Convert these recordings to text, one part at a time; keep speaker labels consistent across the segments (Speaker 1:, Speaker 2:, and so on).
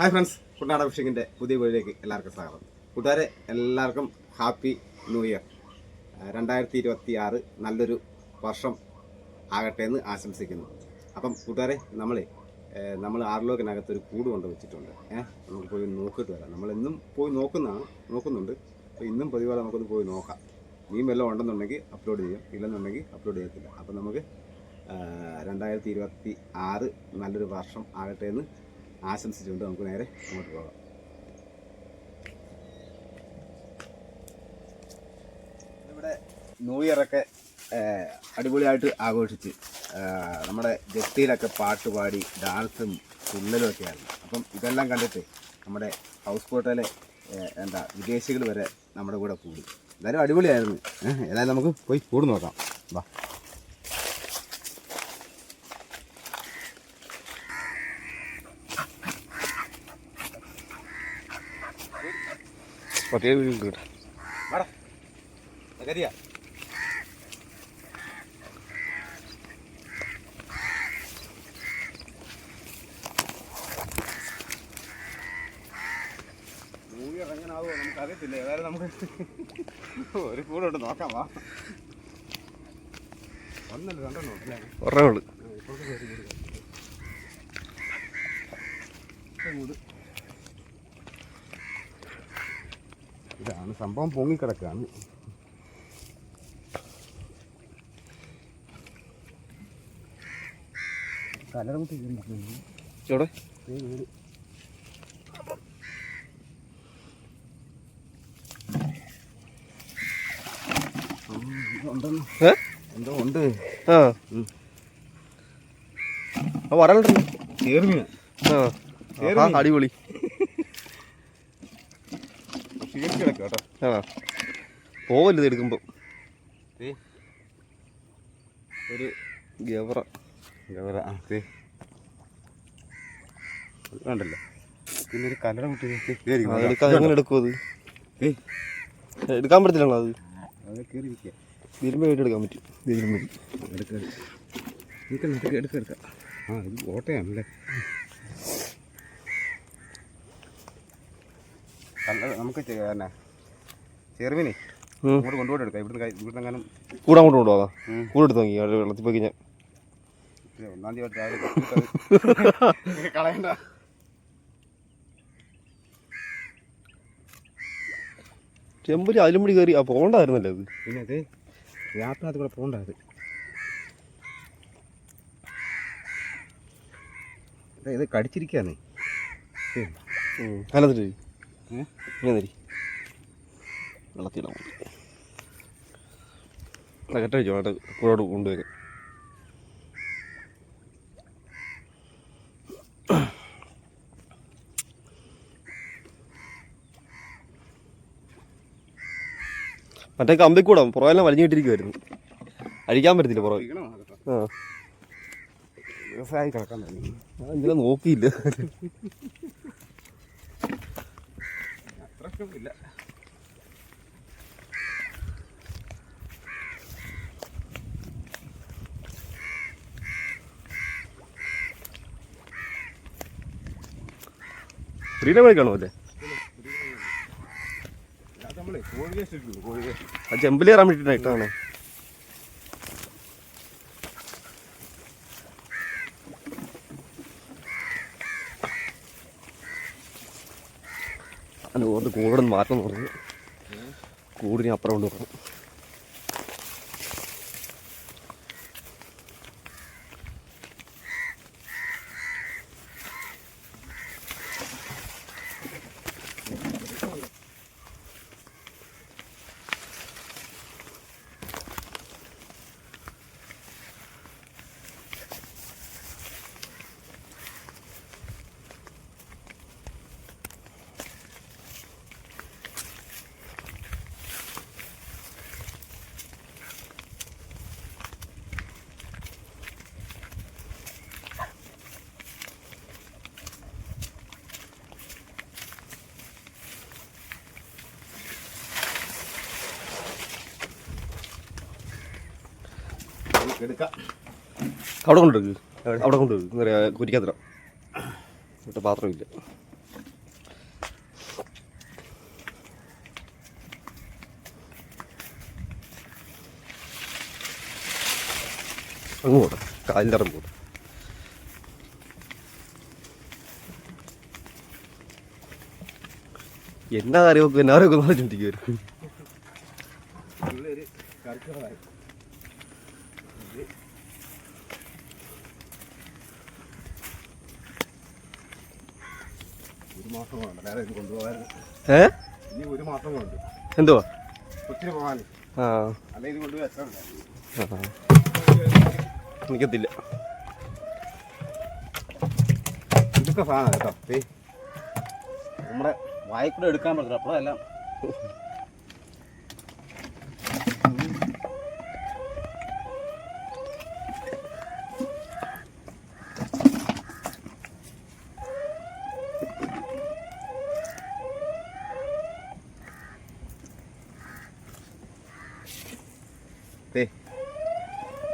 Speaker 1: Hi friends, കുട്ടനാടൻ ഫിഷിങ്ങിൻ്റെ പുതിയ വീഡിയോയിലേക്ക് എല്ലാവർക്കും സ്വാഗതം. കൂട്ടുകാരെ, എല്ലാവർക്കും ഹാപ്പി ന്യൂ ഇയർ. 2026 നല്ലൊരു വർഷം ആകട്ടെ എന്ന് ആശംസിക്കുന്നു. അപ്പം കൂട്ടുകാരെ, നമ്മൾ ആർലോക്കിനകത്തൊരു കൂട് കൊണ്ട് വെച്ചിട്ടുണ്ട്. നമുക്ക് പോയി നോക്കിയിട്ട് വരാം. നമ്മളെന്നും പോയി നോക്കുന്നുണ്ട്. അപ്പോൾ ഇന്നും പതിവായി നമുക്കൊന്ന് പോയി നോക്കാം. മീൻ വല്ലതും ഉണ്ടെന്നുണ്ടെങ്കിൽ അപ്ലോഡ് ചെയ്യും, ഇല്ലെന്നുണ്ടെങ്കിൽ അപ്ലോഡ് ചെയ്യത്തില്ല. അപ്പം നമുക്ക് 2026 നല്ലൊരു വർഷം ആകട്ടെ എന്ന് ആശംസിച്ചുകൊണ്ട് നമുക്ക് നേരെ അങ്ങോട്ട് പോകാം. ഇവിടെ ന്യൂ ഇയറൊക്കെ അടിപൊളിയായിട്ട് ആഘോഷിച്ച് നമ്മുടെ ജെട്ടിയിലൊക്കെ പാട്ട് പാടി ഡാൻസും തുള്ളലും ഒക്കെ ആയിരുന്നു. അപ്പം ഇതെല്ലാം കണ്ടിട്ട് നമ്മുടെ ഹൗസ് ബോട്ടിലെ വിദേശികൾ വരെ നമ്മുടെ കൂടെ കൂടി. എന്തായാലും അടിപൊളിയായിരുന്നു. ഏതായാലും നമുക്ക് പോയി കൂട് നോക്കാം. വാ. എങ്ങനാവോ നമുക്കറിയത്തില്ല. ഏതായാലും നമുക്ക് ഒരു കൂടെ നോക്കാം. വാ. ഒന്നല്ല രണ്ടെണ്ണോ അല്ലേ?
Speaker 2: ഒരെണ്ണമുള്ളൂ.
Speaker 1: ഇതാണ് സംഭവം, പൊങ്ങിക്കിടക്കാണ്. കലർമുട്ടി
Speaker 2: ഇവിടെ
Speaker 1: എന്തോ ഉണ്ട്.
Speaker 2: അടിപൊളി പോവല്ലേ എടുക്കുമ്പോ
Speaker 1: ഒരു
Speaker 2: ഗവറ
Speaker 1: വേണ്ടല്ലോ. പിന്നെ ഒരു കലറ മുട്ടി
Speaker 2: എങ്ങനെ എടുക്കും? അത് എടുക്കാൻ പറ്റത്തില്ല.
Speaker 1: അത് കയറിയിരിക്കുക.
Speaker 2: തിരുമ്പായിട്ട് എടുക്കാൻ പറ്റും.
Speaker 1: എടുക്കാം. ആ, ഇത് ഓട്ടയാണല്ലേ. നമുക്ക് ചെറുവിനെ അങ്ങോട്ട് കൊണ്ടുപോയി എടുക്കാം. ഇവിടുന്ന് എങ്ങാനും
Speaker 2: കൂടെ അങ്ങോട്ട് കൊണ്ടുപോകാം. കൂടെ എടുത്ത് നോക്കി വെള്ളത്തിൽ പോയി കഴിഞ്ഞാൽ
Speaker 1: 1-ാം തീയതി രാവിലെ കളയണ്ട.
Speaker 2: ചെമ്പരി അതിലും കൂടി കയറി പോകണ്ടായിരുന്നല്ലേ അത്.
Speaker 1: പിന്നെ അത് യാത്രനകത്ത് കൂടെ പോകണ്ടത്. ഇത് കടിച്ചിരിക്കാന്നേ.
Speaker 2: കാലത്തിട്ട് ഇങ്ങനെ തരി വെള്ളത്തിടാൻ കെട്ട വെച്ചോ. അവിടെ കൂടെ കൊണ്ടുവരും. മറ്റേ കമ്പിക്കൂടാ പുറമെല്ലാം വലിഞ്ഞു കിട്ടിരിക്കുമായിരുന്നു. അഴിക്കാൻ പറ്റത്തില്ല പുറകെ.
Speaker 1: വ്യവസായി കിടക്കാൻ
Speaker 2: എന്തിനാ നോക്കിയില്ല.
Speaker 1: അത്രയ്ക്കൊന്നുമില്ല.
Speaker 2: ഫ്രീഡം കളിക്കണോ അല്ലേ? ആ ചെമ്പിൽ കയറാൻ വേണ്ടിയിട്ടാണ് ഇട്ടാണ്. അതിന് ഓർത്ത് കൂടെ മാറ്റം എന്ന് പറഞ്ഞു. കൂടിന് അപ്പുറം കൊണ്ട് പറഞ്ഞു. അവിടെ കൊണ്ടുവെക്ക്, അവിടെ കൊണ്ടുവെക്ക്. കുരിക്കാത്തില്ല, പാത്രമില്ല. അങ്ങ് പോട്ടെ, കാലിൻ്റെ ഇറങ്ങി പോട്ടെ. എന്നാ കറി വെക്കും എന്നാ കറി വെക്കും ചിന്തിക്കുമായിരുന്നു.
Speaker 1: നല്ലൊരു കറിക്കുള്ളതായി. ഒരു മാസം കൊണ്ട് വേറെ ഇത് കൊണ്ടുപോകാൻ ഇനി ഒരു മാസം കൊണ്ട്
Speaker 2: എന്തുവാ
Speaker 1: കൊച്ചിന് പോകാൻ.
Speaker 2: ആ
Speaker 1: അല്ല ഇത് കൊണ്ടുപോയി എത്ര
Speaker 2: നിൽക്കത്തില്ല.
Speaker 1: ഇതൊക്കെ സാധനം കേട്ടോ. നമ്മുടെ വായിക്കൂടെ എടുക്കാൻ പറ്റില്ല അപ്പോഴെല്ലാം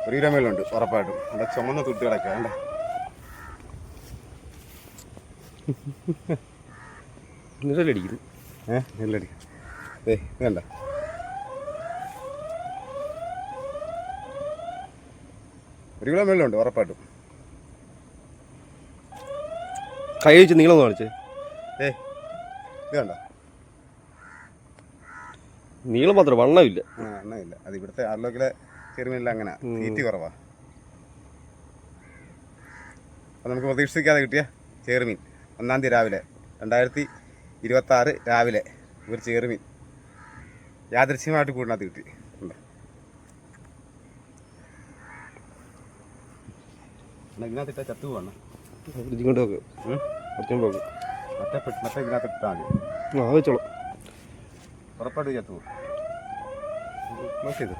Speaker 1: ഒരു കിലോ മേലുണ്ട് ഉറപ്പായിട്ടും. അവിടെ ചുമന്ന തുട്ടി കിടക്കുക വേണ്ട.
Speaker 2: നിഴലടിക്കുന്നു.
Speaker 1: നെല്ലടി വേണ്ട. ഒരു കിലോ മേലുണ്ട് ഉറപ്പായിട്ടും.
Speaker 2: കൈ വെച്ച് നീളം കാണിച്ചേ.
Speaker 1: ഇത് കണ്ടോ,
Speaker 2: നീളം മാത്രം വണ്ണമില്ല.
Speaker 1: എണ്ണയില്ല. അത് ഇവിടുത്തെ 6 കിലോ ചെറുമീനില്ല. അങ്ങനെ തീറ്റി കുറവാ. അത് നമുക്ക് പ്രതീക്ഷിക്കാതെ കിട്ടിയ ചെറുമീൻ 1-ാം തീയതി രാവിലെ 2026 രാവിലെ ഒരു ചെറുമീൻ യാദൃശ്യമായിട്ട് കൂടിനകത്ത് കിട്ടി. ഇതിനകത്തിട്ട ചത്തു പോകണം.
Speaker 2: ഇങ്ങോട്ട് നോക്ക്, കുറച്ചും പോകും.
Speaker 1: മറ്റേ ഇതിനകത്ത് ഇട്ടാൽ മതി.
Speaker 2: ആ വെച്ചോളൂ,
Speaker 1: ഉറപ്പായിട്ട് ചത്തു പോകും. നോക്കിയത്